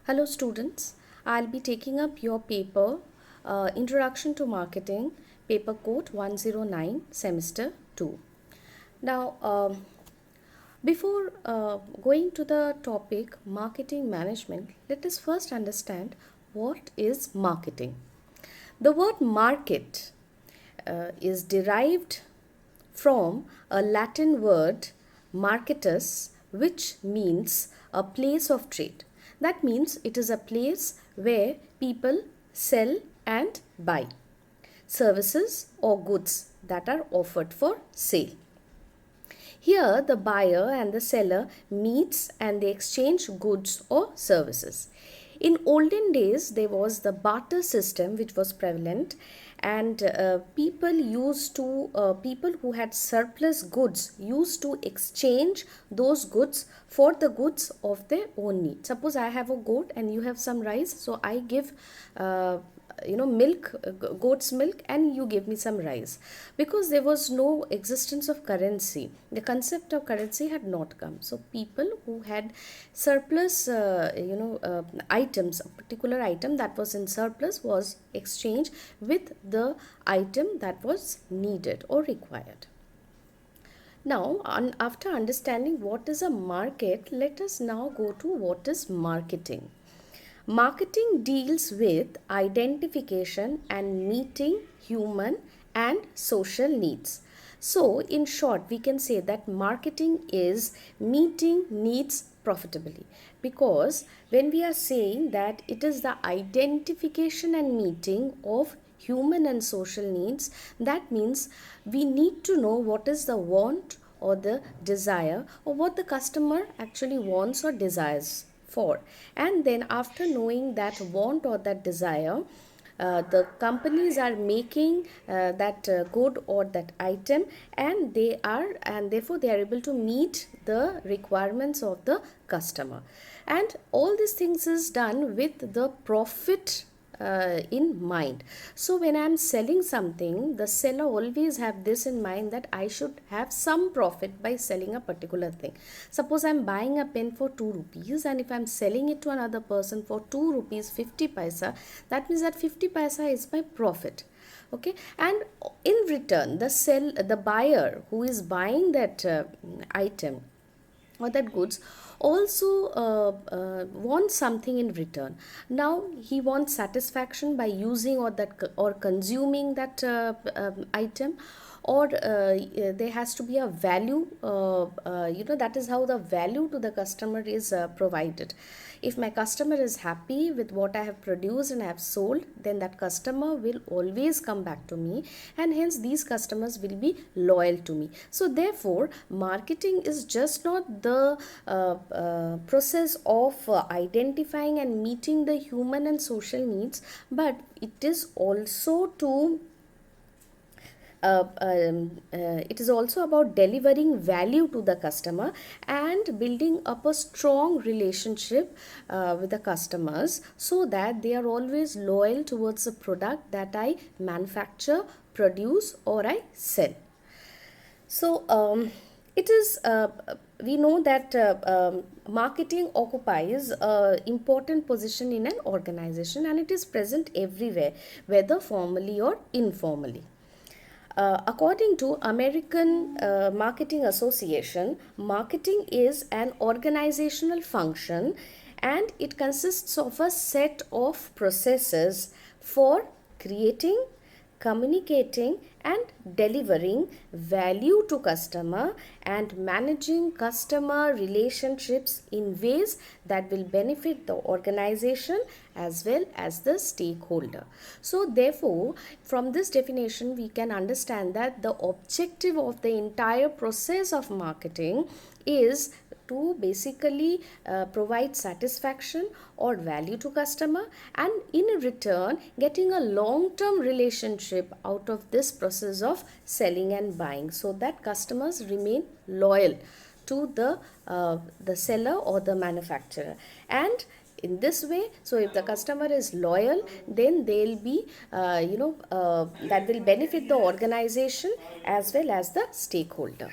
Hello students, I'll be taking up your paper Introduction to Marketing, paper code 109, semester 2. Now, before going to the topic marketing management, let us first understand what is marketing. The word market is derived from a Latin word marketus, which means a place of trade. That means it is a place where people sell and buy services or goods that are offered for sale. Here, the buyer and the seller meets and they exchange goods or services. In olden days, there was the barter system which was prevalent, and people who had surplus goods used to exchange those goods for the goods of their own need. Suppose I have a goat and you have some rice, so I give milk, goat's milk, and you give me some rice. Because there was no existence of currency, the concept of currency had not come, so people who had surplus items, a particular item that was in surplus was exchanged with the item that was needed or required. Now, after understanding what is a market, let us now go to what is marketing. Marketing deals with identification and meeting human and social needs. So, in short, we can say that marketing is meeting needs profitably, because when we are saying that it is the identification and meeting of human and social needs, that means we need to know what is the want or the desire, or what the customer actually wants or desires for. And then after knowing that want or that desire, the companies are making that good or that item, and therefore they are able to meet the requirements of the customer. And all these things is done with the profit in mind. So when I am selling something, the seller always have this in mind, that I should have some profit by selling a particular thing. Suppose I am buying a pen for 2 rupees, and if I am selling it to another person for 2 rupees 50 paisa, that means that 50 paisa is my profit. Okay, and in return the buyer who is buying that item or that goods also wants something in return. Now he wants satisfaction by using or consuming that item, or there has to be a value, that is how the value to the customer is provided. If my customer is happy with what I have produced and I have sold, then that customer will always come back to me, and hence these customers will be loyal to me. So therefore, marketing is just not the process of identifying and meeting the human and social needs, but it is also about delivering value to the customer and building up a strong relationship with the customers, so that they are always loyal towards the product that I manufacture, produce, or I sell. So it is we know that marketing occupies an important position in an organization, and it is present everywhere, whether formally or informally. According to American Marketing Association, marketing is an organizational function, and it consists of a set of processes for creating, communicating, and delivering value to customer, and managing customer relationships in ways that will benefit the organization as well as the stakeholder. So therefore, from this definition we can understand that the objective of the entire process of marketing is to basically provide satisfaction or value to customer, and in return getting a long-term relationship out of this process of selling and buying, so that customers remain loyal to the seller or the manufacturer. And in this way, so if the customer is loyal, then they'll be that will benefit the organization as well as the stakeholder.